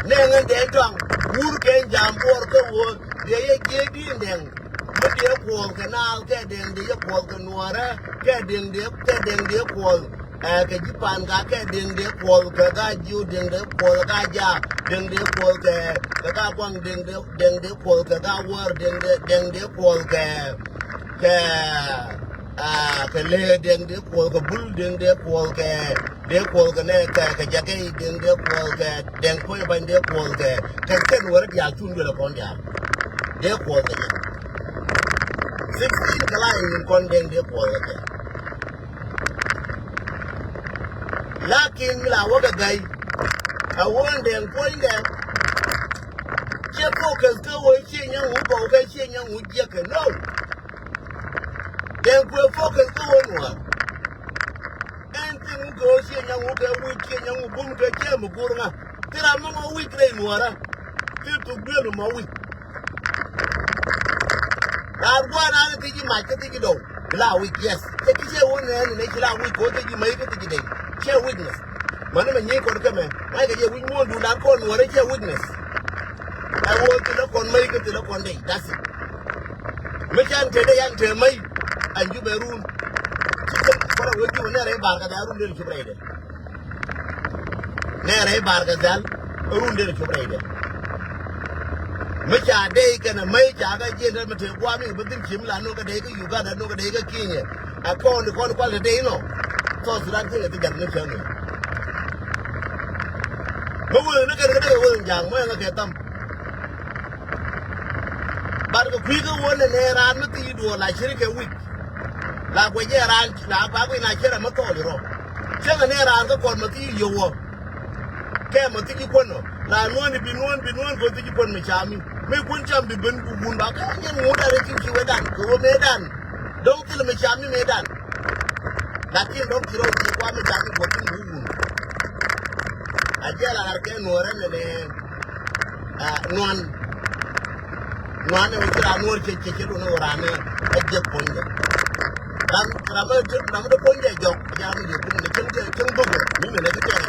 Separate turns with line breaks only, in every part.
nengen den tong wur ken jam por ko wo de ye ge din den me de ko ke na ke den de ko ke nuara ke den de ko ke jipan ga ke den de ko ke ga ju den de ko ga ja den de ko ke ga kwang den de ko ke ga war den de ko ke ke le den de ko ke bul den de ko ke ne ke jage den de ko ke den ko ban de ko ke ken war ya tun de ko ya de ko ke 16 kala in kon den de ko ke lakin la waga gai a wurin den ko inde ke focus ko wai ce yan hu ba ga ce yan hu je ka no den ko focus ko wonwa anything go ce yan hu ga wi ce yan hu bum ga ce mu gurna tira mama wi kre nuara ti tu gbelu ma wi arwa na ti ji ma ke ti do la wi yes ke ti ce wona ne ki la wi ko ti ji mai ke ti dai ce witness mana me nyi ko ke me ai ga je wi mo du la ko nuara ce witness I want to look on make it to look on day. That's it. Mechan today and tell me, and you be room. For a week, you never bark at the room little braid. Never bark at that room little braid. Mecha day can a make a gentleman to warming, but then Kimla no day, you got a no day king. I call the quality day, no. So that's it. The definition. But we'll look at the young man, look at them. But the quicker one and there are nothing you do like a week. Like when you're around, like when I share a motor. Tell an air on the corner, you walk. Came a ticket corner. Like one be one, go to you on me, charming. Make one jump be been to wound back. I can't know that I think you were done. Go done. Don't kill me, charming, made done. That you don't kill you, want me to go to wound. I tell her, I can't know one. One of the more chicken or run at the point. Number point, job, young, you put the children, women, and the job.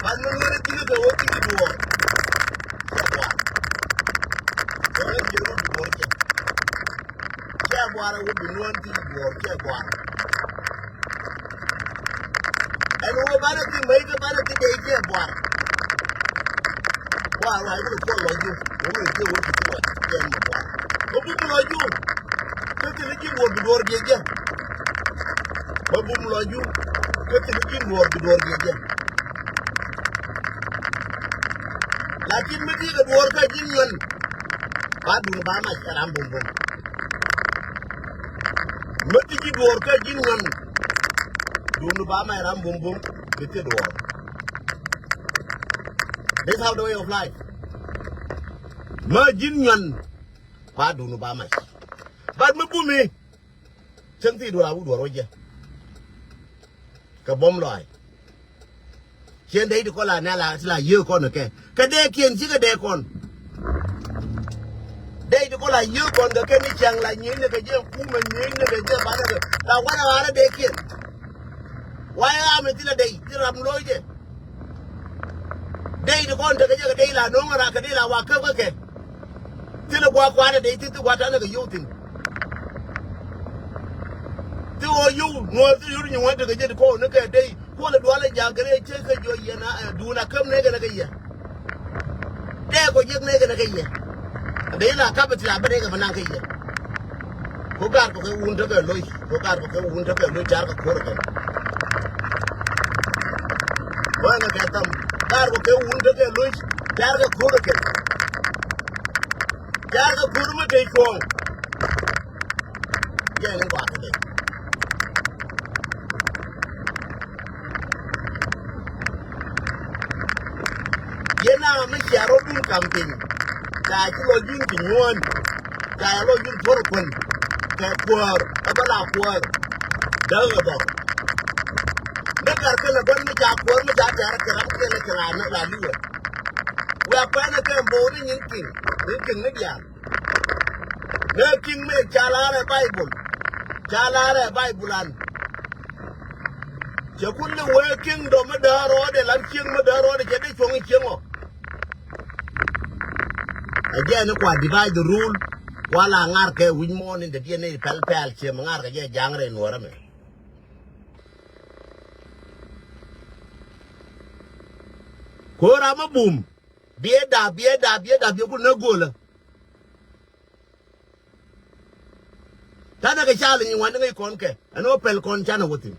But no one is the working to do. Jaguar would be one thing for Jaguar. And over vanity, make a vanity day, Jaguar. I will follow you. We will do what you do. But people like you, Catholic will be door again. But people like you, Catholic will be door again. Like in the work at Union, I do buy my carambum. But if you work at Union, do buy my rambum with the door. This is how the way of life. Majinian, what do you buy much? But me put me. Something do I would Roger. Kabom loy. Chen day to call a nala, it's like you con okay. Kadeki and Zigadekon. Day to call a you con the Kenny Chang like you in the Jam woman, you in the Jam. Now, what are they kid? Why am I till a day? Till I'm loyal. Day to go to the day, no one I can do. I walk over again. Till the walk one day, till what another you think. Do you know you want to get the call? Look at day, call the dwelling young, check your yana, do not come negative again. There go get negative again. They are capital, but they have an uncle here. Go back to the wound of a Louis, go back to the wound of a Louis Jargo Corrigan. Well, I get them. Jargo wounded a Louis Jargo Corrigan. Jargo Kurma take home. Yeah, and walk again. Yena me sharo dun campaign. Ka ti lo yin ti won. Ka lo yin tor kun. Ka kwar, abala kwar. Daga ba. Ne kar ka la ban me ja kwar me ja jar ka ram ke le kra na la liwa. Wa pa na ka bo ni yin kin ne dia. Ne kin me chala re Bible. Chala re Bible an. che kulle working do madaro de lan king madaro de che de chong chengo again kwa divide the rule wala ngar ke win morning de DNA pel che ngar ke je jangre nuora me ko rama boom bieda bi ku na gola tana ke chali ni wanda ngai kon ke ano pel kon chana wutin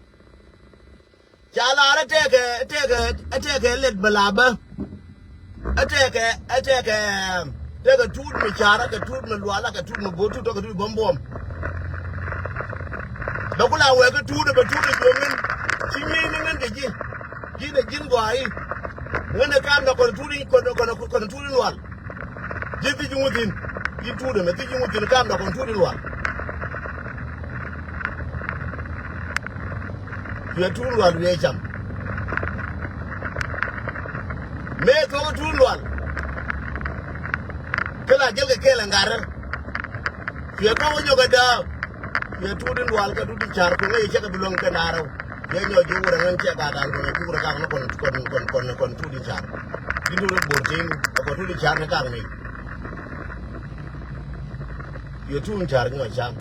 chala ara teke let balaba ateke tud mi chara ke tud mi lwala ke tud mi botu to ke tud bombom bakula we ke tud be tud jomin chinyi ni ngende ji ne jin go ai ngene kam na kon tud lwal ji ti jumutin ji tud me ti jumutin kam na kon tud lwal ye tud lwal ye cham me to tud lwal kala jel ke kala ngarar ye ko wonyo ga da ye tud lwal ka tud char ko ngai che ka bilong ka naro ye nyo ju wura ngan che ga dal ko ne ju wura ka no kon tud char dindu le bortin ko tud char ne ka ngai ye tud char ngai cham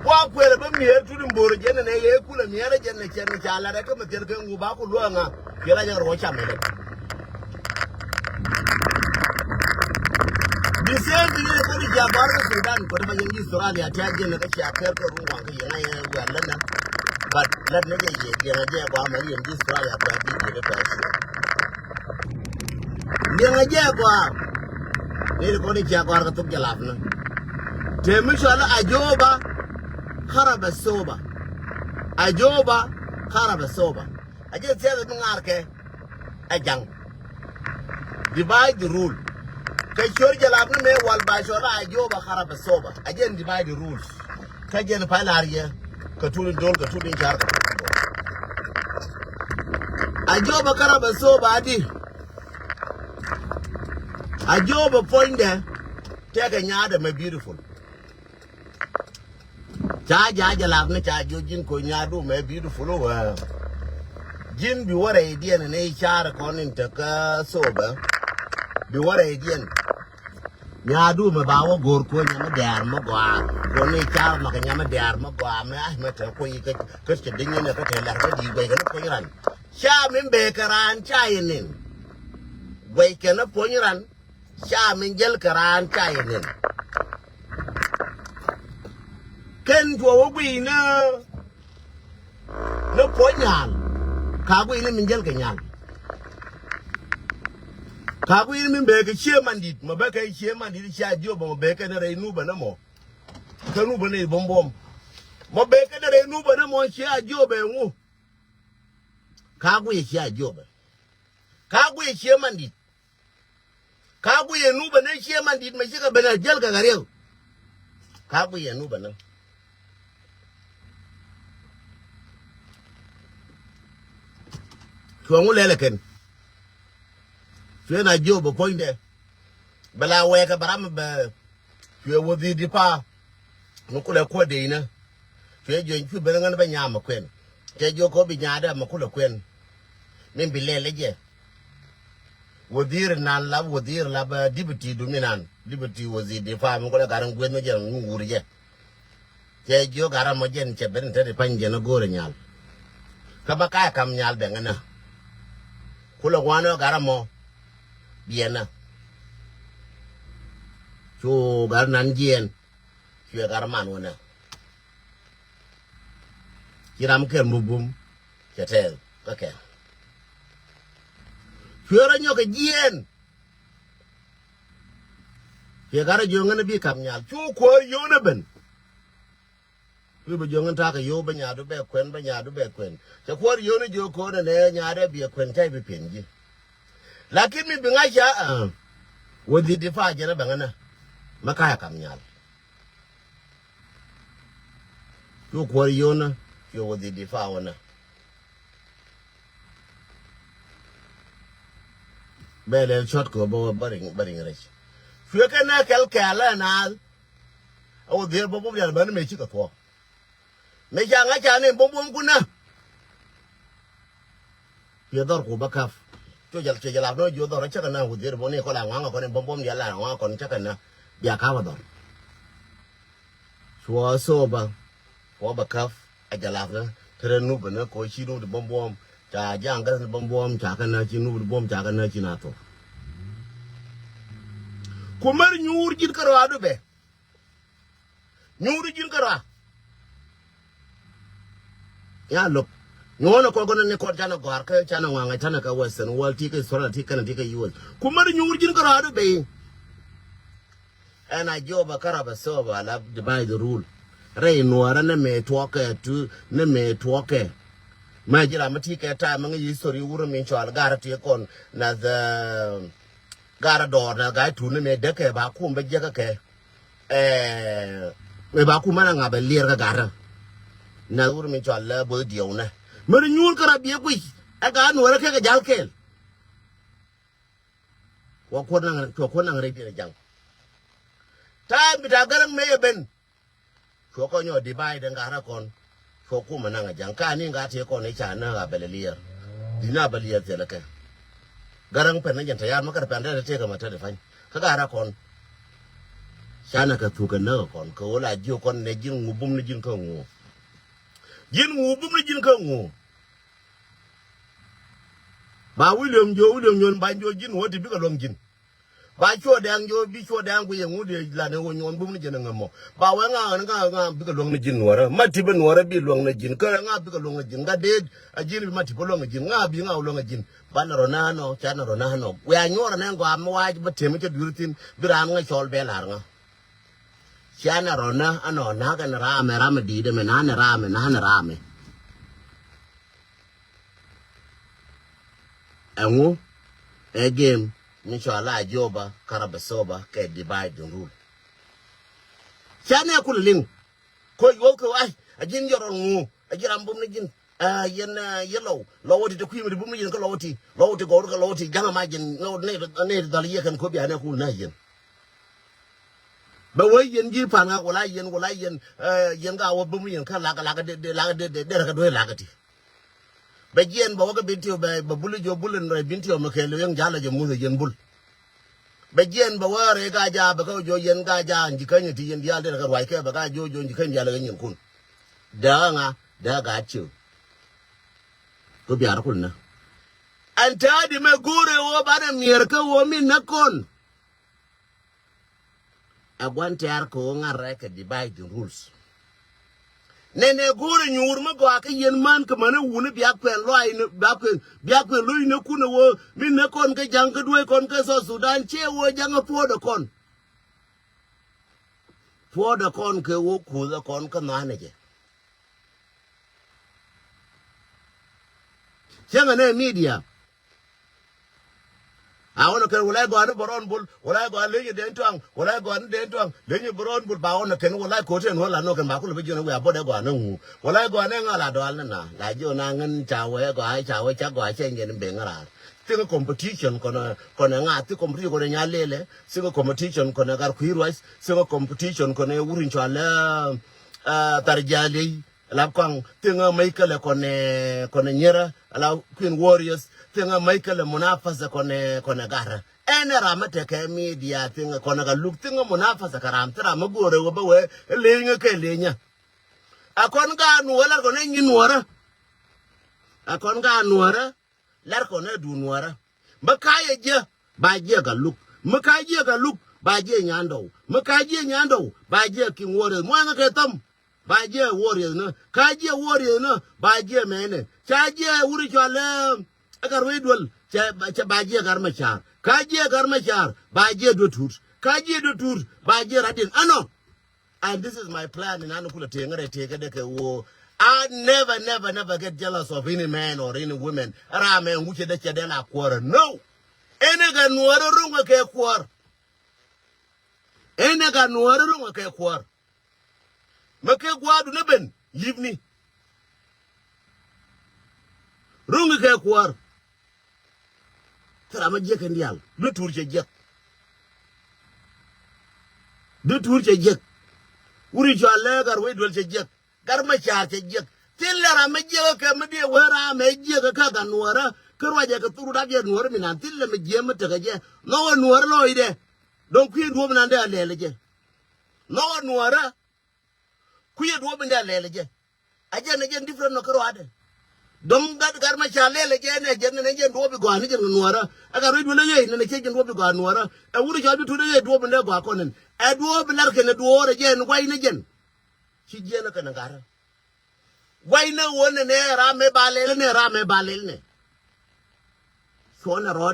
wa kwele ba mier tudin boro jene ne ye kula mier jene chen chala re ka meter ke ngu ba ku luanga kila nya ro cham ne dise bi ne ko di jabar ko Sudan ko ba yin Australia ta jene ka cha per ko ruwa ka yana ya wa lana but let ne je ba ma yin Australia ko bi ne ka shi ne je kwa ne ko di jabar ka tuk jalaf na te mi shala ajoba خرب الصوبة أجوبة خرب الصوبة أجل سيادة من عاركة أجان divide the rule كشور جلابنا مي والباشورة أجوبة خرب الصوبة أجل divide the rules كجن فالاريا كتول دول كتول إنشار أجوبة خرب الصوبة أدي أجوبة point there take a nyada me beautiful cha jalab ne cha jin ko nyadu me beautiful wa jin bi wara idian ne char konin ta ka soba bi wara idian nyadu me bawo gor ko nyama dar ma gwa ko ne char ma nyama dar ma gwa me ah me ta ko yi ka ce dinne ne ka ta lar ka di bai ga ko yiran sha min be karan cha yinin bai ka na ko yiran sha min jel karan cha yinin ken to wi na ponyal ka wi ni min jel ka nyal ka wi ni min be ka che mandit ma ba ka che mandit cha jo ba be ka re nu ba na mo ka nu ba ne bom mo be ka re nu ba na mo cha jo be ngu ka wi cha jo ba ka wi che mandit ka wi nu ba ne che mandit ma shi ka ba na jel ka gare ka wi nu ba na Kuangu leleken. Fena job point there. Bala weka barama ba. Fue wodi dipa. Mukula kwa deina. Fue jo nchu belangan ba nyama kwen. Te jo ko bi nyada makula kwen. Mimbi lele je. Wodir nan la wodir la ba dibiti duminan. Dibiti wozi dipa mukula garang gwen no je nguri je. Te jo garam mo jen che ben te panje no gore nyal. Kabaka kam nyal bengana. Kula wana garamo biena chu gar nan jien chu garman wana kiram ker mubum chetel okay chu ra nyoka jien chu gar jonga bi kam nyal chu ko yona ben wi ba jonga ta ka yo ba nya do be kwen cha ko yo ne jo ko ne nya de bi kwen tai bi penji lakini mi binga ja wodi difa jena bangana makaya kam nyal yo ko yo na yo wodi difa wana bele shot ko bo baring rech fue kana kala na o de bo bo ya ban me chi ka to me ja nga cha ne bom kuna dor ko bakaf to jal no yo dor cha kana hu dir mo ne ko la ngwa ko ne bom dia la ngwa ko cha kana bia ka wa dor chua so ba ko bakaf a jala ga tere nu bana ko chi nu de bom cha jang ga bom cha kana chi nu bom cha kana chi na to kumar nyur jin karo adu be nyur jin karo ya look ngono ko gono ne ko jana go arka jana wanga jana ka western world tika sola tika na tika US kumar nyur jin karo adu be and I job a karaba so ba la divide the rule re nuara na me twoke tu na me twoke ma jira mati ka ta man yi story wuro min chwal gara ti kon na the gara do na ga tu ne me de ke ba ku mbe je ka ke me ba ku mana nga be lir ka gara na wuro min chwal la bo dio na mer nyul kara bi ku aga nuara ke ga jal kel ko na re bi jang ta mi ta garang me ben ko ko nyo divide ngara kon ko ku mananga jangka ni nga te ko ne cha na ga belelia dina belelia te la ke garang pen na janta ya makar pen da te ga mata da fan ka gara kon shana ka tu ka na kon ko la ji kon ne jin ngubum ne jin ko ngu jin ngubum ne jin ko ngu ba William nyon ba jo jin woti bi ka long jin ba cho dang jo bi cho dang ku ye ngu de la ne wo nyon bum ne jin ngamo ba wa nga bi ka long ne jin wara mati ben wara bi long ne jin ka nga bi ka long ne jin ga de a jin bi mati ko long ne jin nga bi nga long ne jin ba na ronano cha na ronano we a nyora ne ngo am wa ba temi te durtin bi ran nga chol be la nga cha na rona ano na ga na ra me di de me na ra me engu e game ni chola joba karabasoba ke divide and rule chane kulling ko yo ko ai ajin yoro ngu ajiram bum ni jin yen yellow lowoti to kwimi bum ni jin ko lowoti go ko lowoti jama ma jin no ne dal ye kan ko bi ane kul na yen ba way yen ji pan ga wala yen yen ga wo bum ni kan la de ka do la ga ti ba jien ba waga bintio ba bulu jo bulen re bintio makelo yang jala jo muzo yen bul ba jien ba ware ga ja ba ko jo yen ga ja njikanya ti yen dial de ka wai ke ba ga jo njikanya jala ga nyin kun da ga chu ko biar kun na anta di me gure wo ba na mier ka wo min na kon agwante ar ko ngare ka divide the rules nene gore nyur ma go aka yen man ka mana wune biakwen lo ai biakwen lo ine kuna wo min ne kon ka jang ka duwe kon ka so Sudan che wo jang podo kon ke wo ku da kon ka nane je chenga ne media awon ke wala go an boron bul wala go le den twang wala go an den twang le boron bul ba won ke wala ko ten wala no kan ba ku le jo we abode go an ngu wala go an ngala do al na la jo na ngan cha we go ai cha we cha go ai chen yen be ngara singa competition kono nga ti competition kono nya lele singa competition kono gar kuirwais singa competition kono wurin chala tarjali la kwang tinga Michael kono nyera la Queen Warriors tinga Michael munafasa kono gara ene ramate ke media tinga kono ga look tinga munafasa karam tira magore wo bawe lenga ke lenya akon ga nuwala kono nyinwara akon ga nuwara lar kono du nuwara makaye je ba je ga look makaye ga look ba je nyando ba je King Warriors mo nga ke tam ba je Warriors na ka je Warriors na ba je mene cha je wuri chale agar wedwal cha ba je garmachar ka je garmachar ba je dotur ka je dotur ba je radin ano and this is my plan in anukula tengere tege de ke wo I never get jealous of any man or any woman rame nguche de chedela kwara no ene ga nuoro runga ke kwar ene ga nuoro runga ke kwar make gwadu ne ben leave me runga ke kwar tara ma je ke ndial du tur che je uri jo legar we dol che je gar ma char che je tillera me je ke me de wera me je ka ga nuora kerwa je ka turu da je nuor mi nan tille me je mata ga je no nuor lo ide don ku ndo mi nan da lele je no nuora ku ye do mi da lele je aje ne je different no kerwa de dom gad gar ma cha lele je ne je ndo bi gwa ni je nuora aga ru ne ye ne je ndo bi gwa nuora e wuri jo bi tu de do bi ne gwa konen e do bi lar ke ne do re je ne kwai ne je ci je na kana gara wai na wona ne ra me balele ne so na ro